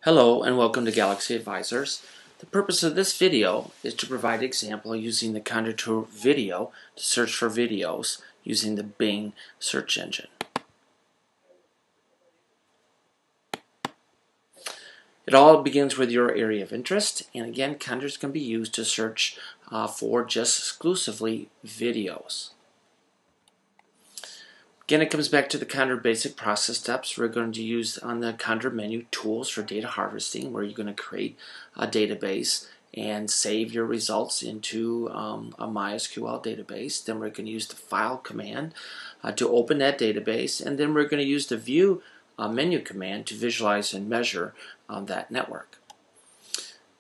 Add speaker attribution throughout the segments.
Speaker 1: Hello and welcome to Galaxy Advisors. The purpose of this video is to provide an example using the Condor video to search for videos using the Bing search engine. It all begins with your area of interest, and again, Condors can be used to search for just exclusively videos. Again, it comes back to the Condor basic process steps. We're going to use on the Condor menu tools for data harvesting, where you're going to create a database and save your results into a MySQL database. Then we're going to use the file command to open that database, and then we're going to use the view menu command to visualize and measure that network.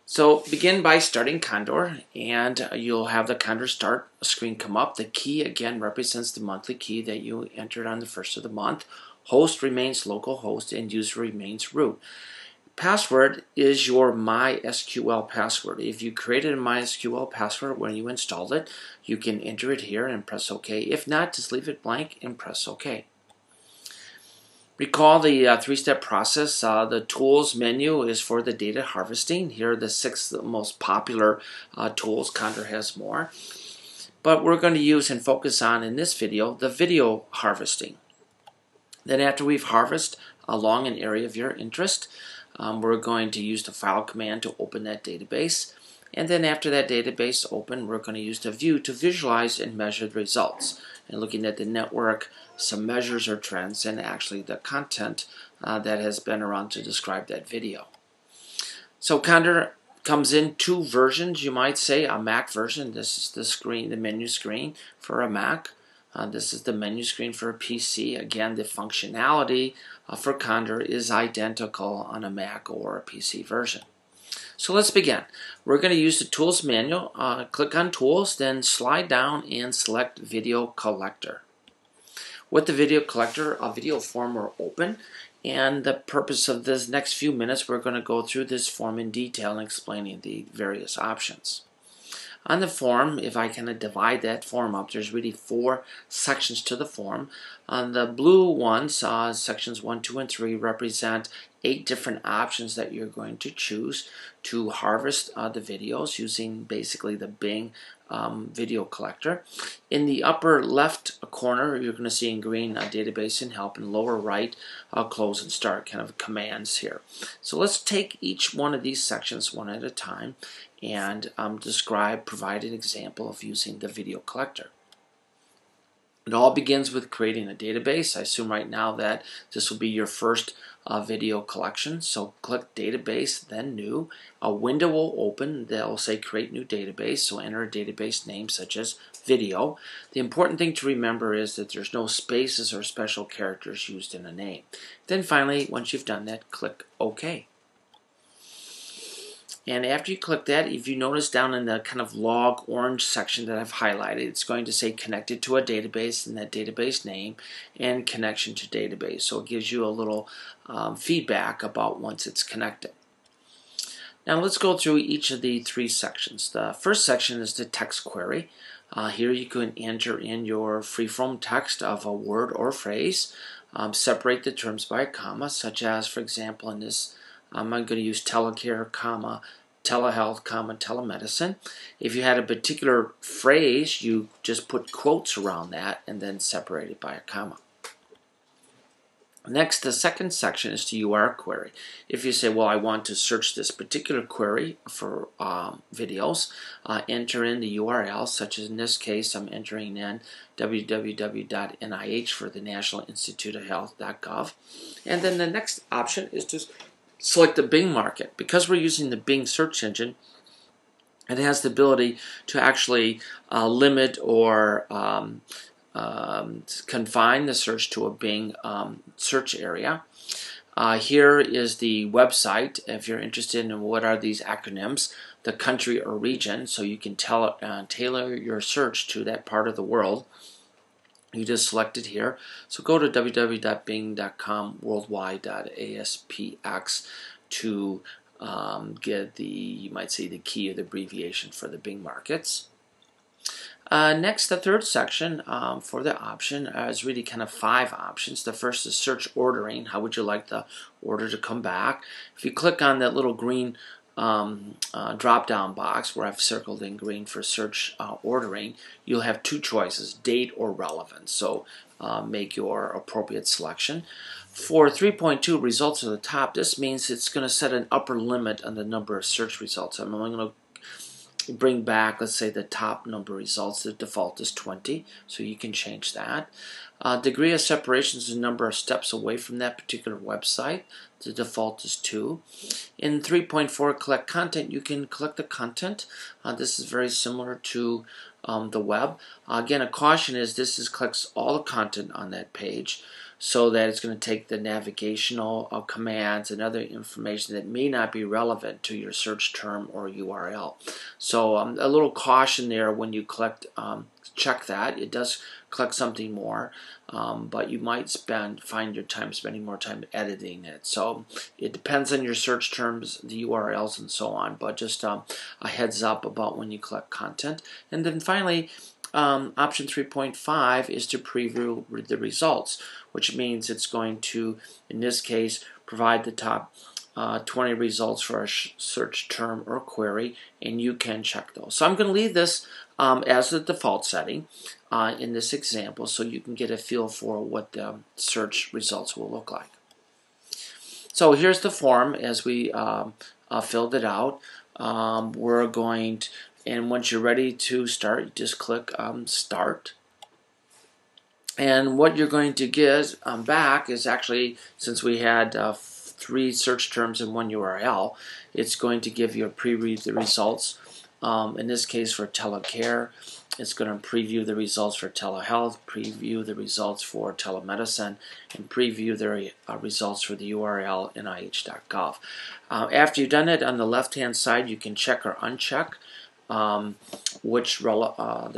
Speaker 1: So begin by starting Condor, and you'll have the Condor start screen come up. The key again represents the monthly key that you entered on the first of the month. Host remains localhost and user remains root. Password is your MySQL password. If you created a MySQL password when you installed it, you can enter it here and press OK. If not, just leave it blank and press OK. Recall the three-step process. The tools menu is for the data harvesting. Here are the 6 most popular tools. Condor has more. But we're going to use and focus on in this video the video harvesting. Then after we've harvested along an area of your interest, we're going to use the file command to open that database. And then after that database open, we're going to use the view to visualize and measure the results. And looking at the network, some measures or trends, and actually the content that has been around to describe that video. So Condor comes in 2 versions, you might say. A Mac version, this is the screen, the menu screen for a Mac. This is the menu screen for a PC. Again, the functionality for Condor is identical on a Mac or a PC version. So let's begin. We're going to use the Tools menu. Click on Tools, then slide down and select Video Collector. With the Video Collector, a video form will open, and the purpose of this next few minutes, we're going to go through this form in detail and explaining the various options. On the form, if I kind of divide that form up, there's really 4 sections to the form. On the blue ones, sections 1, 2, and 3 represent 8 different options that you're going to choose to harvest the videos using basically the Bing video collector. In the upper left corner, you're going to see in green database and help, and lower right close and start, kind of commands here. So let's take each one of these sections one at a time and provide an example of using the video collector. It all begins with creating a database. I assume right now that this will be your first video collection. So click Database, then New. A window will open that will say Create New Database. So enter a database name such as Video. The important thing to remember is that there's no spaces or special characters used in a name. Then finally, once you've done that, click OK. And after you click that, if you notice down in the kind of log orange section that I've highlighted, it's going to say connected to a database and that database name and connection to database. So it gives you a little feedback about once it's connected. Now let's go through each of the 3 sections. The first section is the text query. Here you can enter in your free-form text of a word or phrase. Separate the terms by a comma, such as, for example, in this, I'm going to use telecare, comma, telehealth, comma, telemedicine. If you had a particular phrase, you just put quotes around that and then separate it by a comma. Next, the second section is the URL query. If you say, well, I want to search this particular query for videos, enter in the URL, such as in this case, I'm entering in www.nih for the National Institute of Health.gov. And then the next option is to select the Bing market. Because we're using the Bing search engine, it has the ability to actually limit or confine the search to a Bing search area. Here is the website if you're interested in what are these acronyms, the country or region, so you can tailor your search to that part of the world. You just select it here. So go to www.bing.com worldwide.aspx to get the, you might say, the key or the abbreviation for the Bing markets. Next, the third section for the option is really kind of 5 options. The first is search ordering. How would you like the order to come back? If you click on that little green drop-down box where I've circled in green for search ordering, you'll have 2 choices, date or relevance. So make your appropriate selection. For 3.2 results at the top, this means it's going to set an upper limit on the number of search results. I'm only going to bring back, let's say, the top number of results. The default is 20, so you can change that. Degree of separation is the number of steps away from that particular website. The default is 2. In 3.4, collect content, you can collect the content. This is very similar to the web. Again, a caution is this collects all the content on that page, so that it's going to take the navigational commands and other information that may not be relevant to your search term or URL. So a little caution there when you collect, check that. It does collect something more, but you might find your time spending more time editing it. So it depends on your search terms, the URLs, and so on, but just a heads up about when you collect content. And then finally, option 3.5 is to preview the results, which means it's going to, in this case, provide the top 20 results for a search term or query, and you can check those. So I'm going to leave this as the default setting in this example, so you can get a feel for what the search results will look like. So here's the form as we filled it out. We're going to, and once you're ready to start, you just click Start. And what you're going to get back is actually, since we had 3 search terms in 1 URL, it's going to give you a preview the results. In this case for telecare, it's going to preview the results for telehealth, preview the results for telemedicine, and preview the results for the URL nih.gov. After you've done it, on the left-hand side, you can check or uncheck the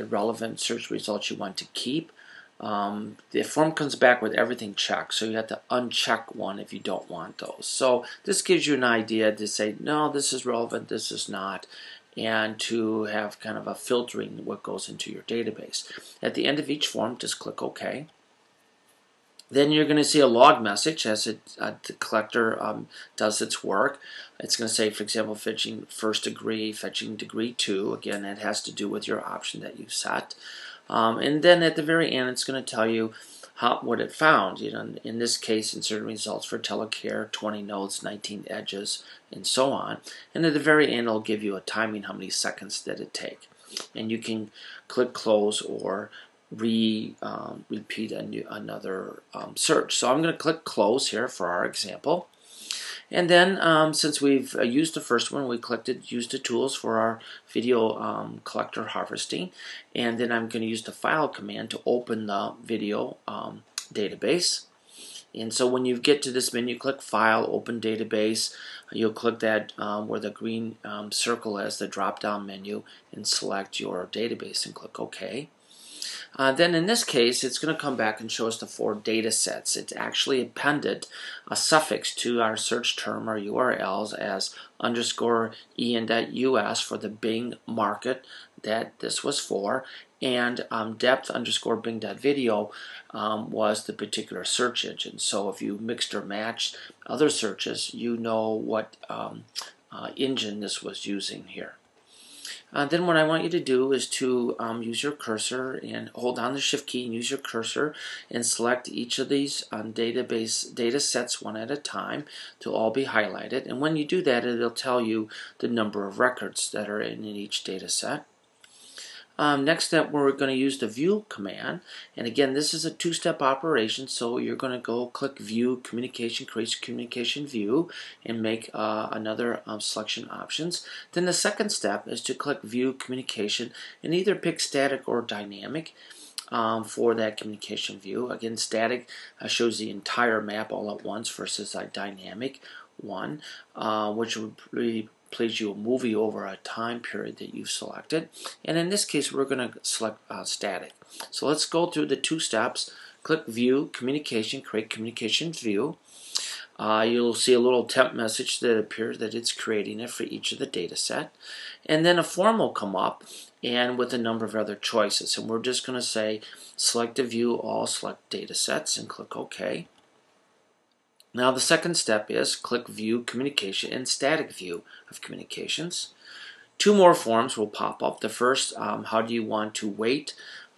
Speaker 1: relevant search results you want to keep. The form comes back with everything checked, so you have to uncheck one if you don't want those. So this gives you an idea to say, no, this is relevant, this is not, and to have kind of a filtering what goes into your database. At the end of each form, just click OK. Then you're going to see a log message as the collector does its work. It's going to say, for example, fetching first degree, fetching degree 2. Again, that has to do with your option that you set. And then at the very end, it's going to tell you what it found. You know, in this case, insert results for telecare, 20 nodes, 19 edges, and so on. And at the very end, it'll give you a timing, how many seconds did it take. And you can click close or repeat another search. So I'm going to click close here for our example. And then since we've used the first one, we used the tools for our video collector harvesting. And then I'm going to use the file command to open the video database. And so when you get to this menu, click File, Open Database. You'll click that where the green circle is, the drop-down menu, and select your database and click OK. Then in this case, it's going to come back and show us the 4 data sets. It actually appended a suffix to our search term or URLs as _en.us for the Bing market that this was for, and depth_bing.video was the particular search engine. So if you mixed or matched other searches, you know what engine this was using here. Then what I want you to do is to use your cursor and hold down the Shift key and use your cursor and select each of these database data sets one at a time to all be highlighted. And when you do that, it'll tell you the number of records that are in each data set. Next step, we're going to use the View command, and again, this is a 2-step operation. So you're going to go click View Communication, create Communication View, and make another selection options. Then the second step is to click View Communication and either pick static or dynamic for that communication view. Again, static shows the entire map all at once versus a dynamic one, which would really plays you a movie over a time period that you've selected. And in this case, we're going to select static. So let's go through the 2 steps. Click View, Communication, create Communication View. You'll see a little temp message that appears that it's creating it for each of the data set. And then a form will come up and with a number of other choices. And we're just going to say select a view all select data sets and click OK. Now the second step is click View Communication and Static View of Communications. Two more forms will pop up. The first, how do you want to weight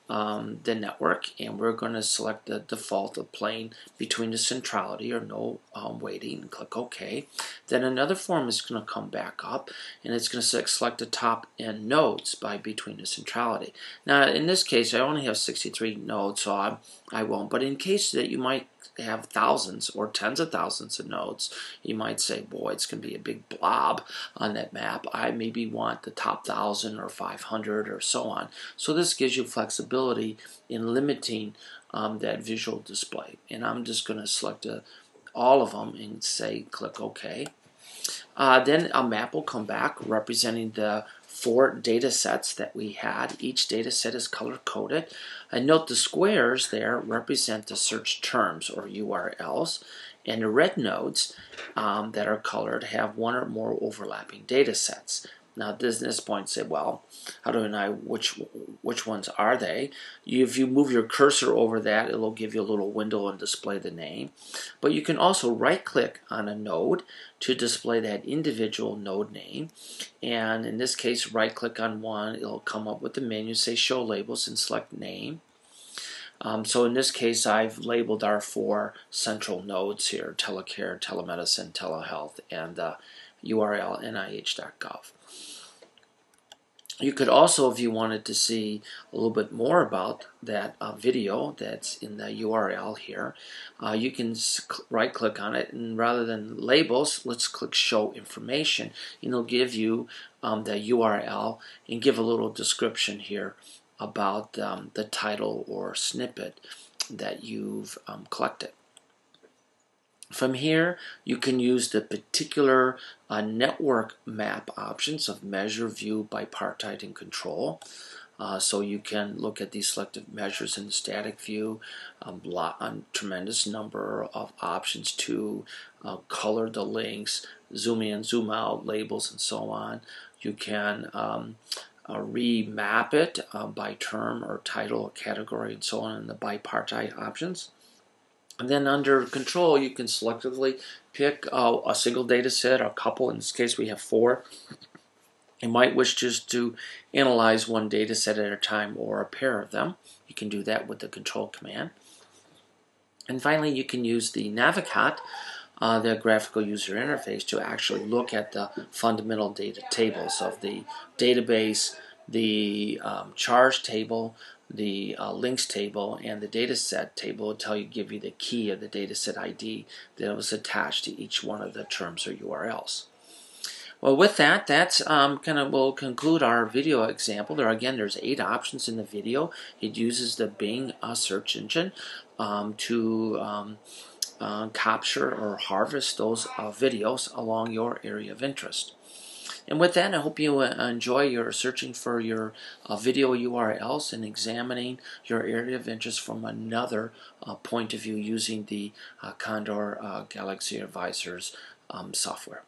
Speaker 1: the network, and we're going to select the default of playing between the centrality or no weighting and click OK. Then another form is going to come back up and it's going to select the top end nodes by between the centrality. Now in this case I only have 63 nodes, so I won't, but in case that you might have thousands or tens of thousands of nodes, you might say, boy, it's going to be a big blob on that map. I maybe want the top 1,000 or 500 or so on. So this gives you flexibility in limiting that visual display. And I'm just going to select all of them and say click OK. Then a map will come back representing the 4 data sets that we had. Each data set is color coded. And note the squares there represent the search terms or URLs, and the red nodes that are colored have one or more overlapping data sets. Now at this point say, well, how do I know which ones are they? If you move your cursor over that, it'll give you a little window and display the name. But you can also right click on a node to display that individual node name. And in this case, right click on one, it'll come up with the menu, say show labels, and select name. So in this case, I've labeled our 4 central nodes here: telecare, telemedicine, telehealth, and URL nih.gov. You could also, if you wanted to see a little bit more about that video that's in the URL here, you can right click on it, and rather than labels, let's click show information, and it'll give you the URL and give a little description here about the title or snippet that you've collected. From here, you can use the particular network map options of measure, view, bipartite, and control. So you can look at these selected measures in the static view, a tremendous number of options to color the links, zoom in, zoom out, labels, and so on. You can remap it by term or title or category and so on in the bipartite options. And then under control, you can selectively pick a single data set or a couple. In this case, we have 4. You might wish just to analyze one data set at a time or a pair of them. You can do that with the control command. And finally, you can use the Navigat, the graphical user interface, to actually look at the fundamental data tables of the database, the charge table, the links table, and the data set table will give you the key of the data set ID that was attached to each one of the terms or URLs. Well, with that, that's will conclude our video example. There's 8 options in the video. It uses the Bing search engine to capture or harvest those videos along your area of interest. And with that, I hope you enjoy your searching for your video URLs and examining your area of interest from another point of view using the Condor Galaxy Advisors software.